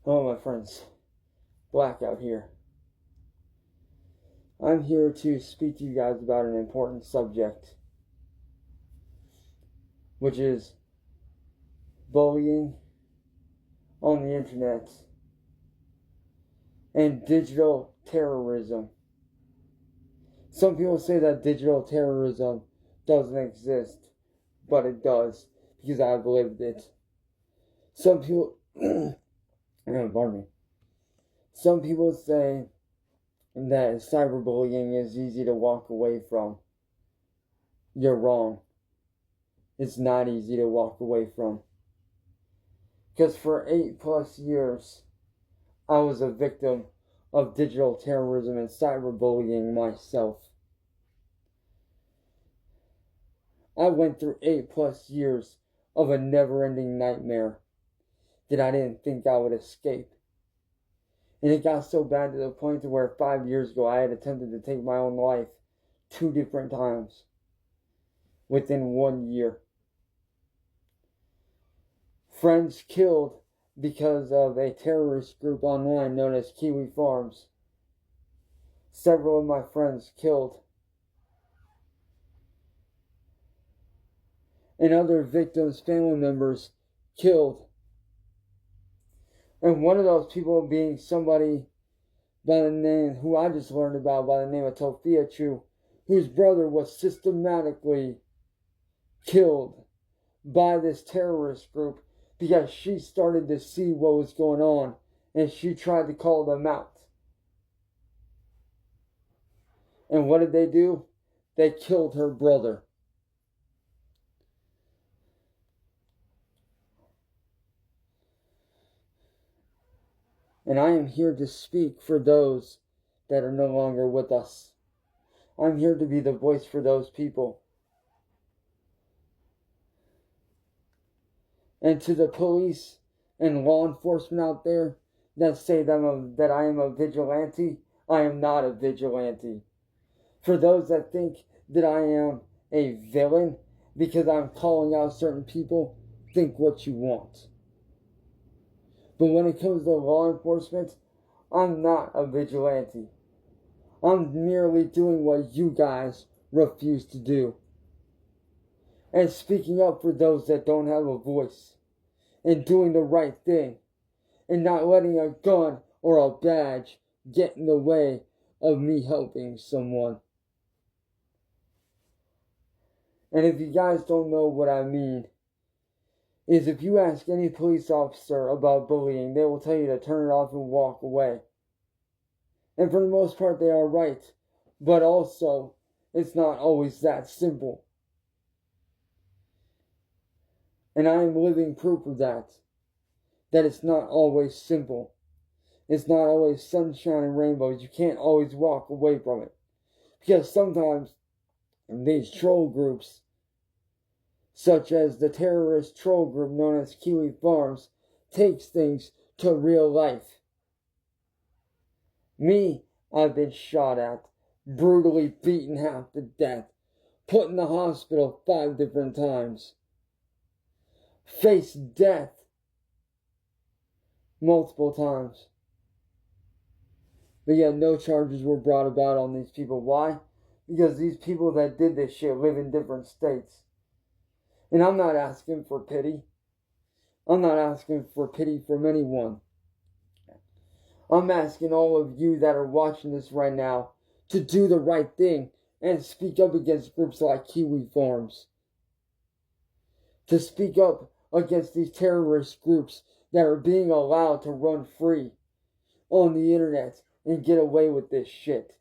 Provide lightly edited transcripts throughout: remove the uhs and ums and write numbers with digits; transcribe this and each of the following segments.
Hello, my friends. Blackout here. I'm here to speak to you guys about an important subject, which is bullying on the internet and digital terrorism. Some people say that digital terrorism doesn't exist, but it does, because I've lived it. Some people, pardon me. Some people say that cyberbullying is easy to walk away from. You're wrong. It's not easy to walk away from. Because for 8+ years, I was a victim of digital terrorism and cyberbullying myself. I went through 8+ years of a never-ending nightmare that I didn't think I would escape. And it got so bad to the point to where 5 years ago I had attempted to take my own life 2 different times within 1 year. Friends killed because of a terrorist group online known as Kiwi Farms. Several of my friends killed. And other victims' family members killed. And one of those people being somebody by the name, who I just learned about by the name of Tofia Chu, whose brother was systematically killed by this terrorist group because she started to see what was going on and she tried to call them out. And what did they do? They killed her brother. And I am here to speak for those that are no longer with us. I'm here to be the voice for those people. And to the police and law enforcement out there that say that I am a vigilante, I am not a vigilante. For those that think that I am a villain because I'm calling out certain people, think what you want. But when it comes to law enforcement, I'm not a vigilante. I'm merely doing what you guys refuse to do. And speaking up for those that don't have a voice. And doing the right thing. And not letting a gun or a badge get in the way of me helping someone. And if you guys don't know what I mean, is if you ask any police officer about bullying, they will tell you to turn it off and walk away. And for the most part, they are right. But also, it's not always that simple. And I am living proof of that. That it's not always simple. It's not always sunshine and rainbows. You can't always walk away from it. Because sometimes these troll groups, such as the terrorist troll group known as Kiwi Farms, takes things to real life. Me, I've been shot at, brutally beaten half to death, put in the hospital 5 different times, faced death multiple times. But yet no charges were brought about on these people. Why? Because these people that did this shit live in different states. And I'm not asking for pity. I'm not asking for pity from anyone. I'm asking all of you that are watching this right now to do the right thing and speak up against groups like Kiwi Farms. To speak up against these terrorist groups that are being allowed to run free on the internet and get away with this shit.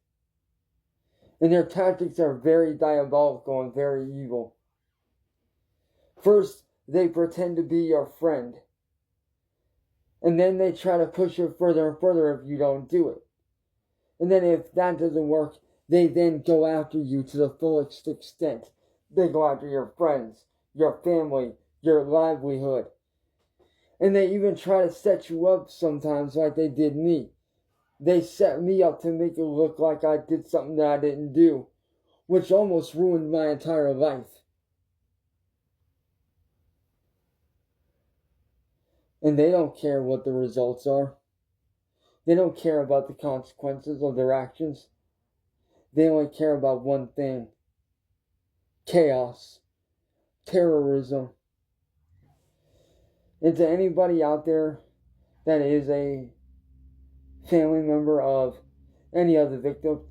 And their tactics are very diabolical and very evil. First, they pretend to be your friend. And then they try to push it further and further if you don't do it. And then if that doesn't work, they then go after you to the fullest extent. They go after your friends, your family, your livelihood. And they even try to set you up sometimes like they did me. They set me up to make it look like I did something that I didn't do, which almost ruined my entire life. And they don't care what the results are. They don't care about the consequences of their actions. They only care about one thing: chaos, terrorism. And to anybody out there that is a family member of any other victim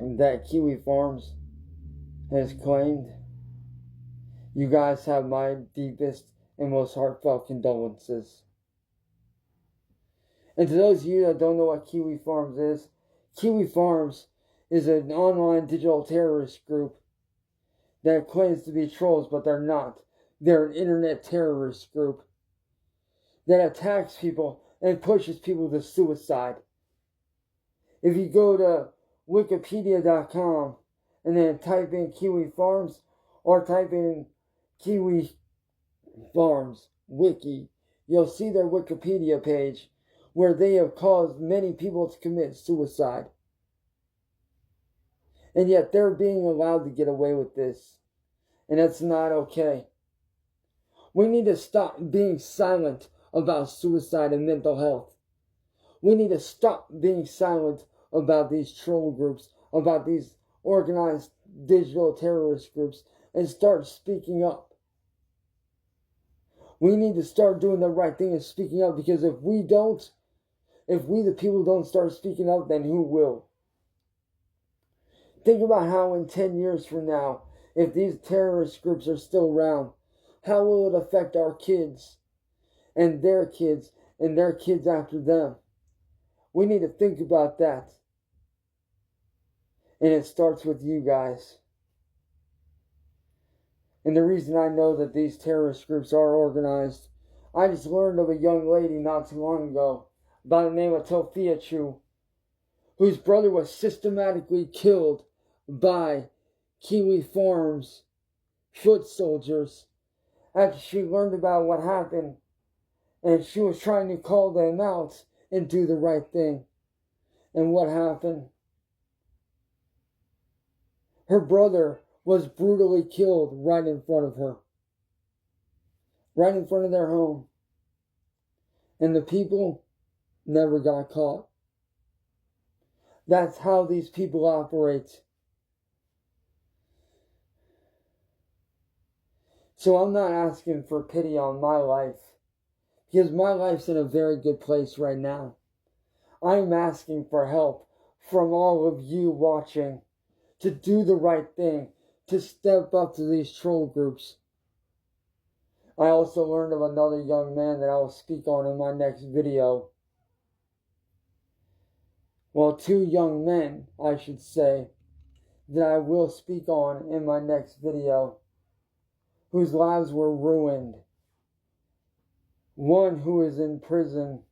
that Kiwi Farms has claimed, you guys have my deepest and most heartfelt condolences. And to those of you that don't know what Kiwi Farms is an online digital terrorist group that claims to be trolls, but they're not. They're an internet terrorist group that attacks people and pushes people to suicide. If you go to wikipedia.com and then type in Kiwi Farms or type in Kiwi Farms Wiki, you'll see their Wikipedia page where they have caused many people to commit suicide. And yet they're being allowed to get away with this. And that's not okay. We need to stop being silent about suicide and mental health. We need to stop being silent about these troll groups, about these organized digital terrorist groups, and start speaking up. We need to start doing the right thing and speaking up, because if we the people don't start speaking up, then who will? Think about how in 10 years from now, if these terrorist groups are still around, how will it affect our kids and their kids and their kids after them? We need to think about that. And it starts with you guys. And the reason I know that these terrorist groups are organized, I just learned of a young lady not too long ago by the name of Tofia Chu, whose brother was systematically killed by Kiwi Farms foot soldiers after she learned about what happened, and she was trying to call them out and do the right thing. And what happened? Her brother was brutally killed right in front of her, right in front of their home. And the people never got caught. That's how these people operate. So I'm not asking for pity on my life, because my life's in a very good place right now. I'm asking for help from all of you watching to do the right thing, to step up to these troll groups. I also learned of another young man that I will speak on in my next video. Well, two young men, I should say, that I will speak on in my next video, whose lives were ruined. One who is in prison,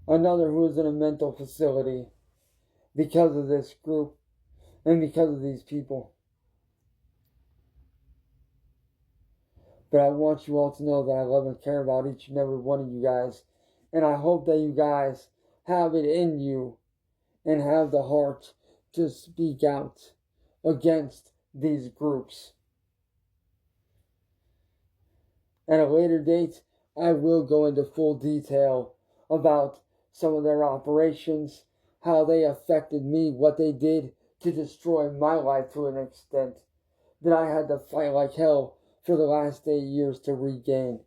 another who is in a mental facility because of this group and because of these people. But I want you all to know that I love and care about each and every one of you guys. And I hope that you guys have it in you and have the heart to speak out against these groups. At a later date, I will go into full detail about some of their operations, how they affected me, what they did to destroy my life to an extent that I had to fight like hell for the last 8 years to regain.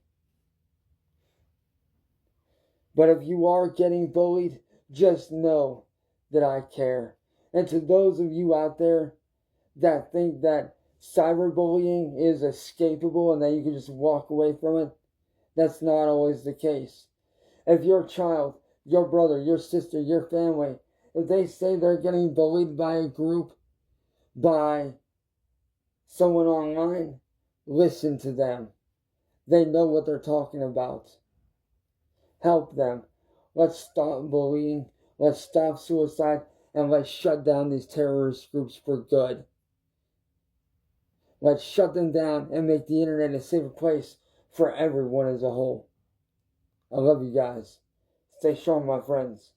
But if you are getting bullied, just know that I care. And to those of you out there that think that cyberbullying is escapable and that you can just walk away from it, that's not always the case. If your child, your brother, your sister, your family, if they say they're getting bullied by a group, by someone online, listen to them. They know what they're talking about. Help them. Let's stop bullying. Let's stop suicide. And let's shut down these terrorist groups for good. Let's shut them down and make the internet a safer place for everyone as a whole. I love you guys. Stay strong, my friends.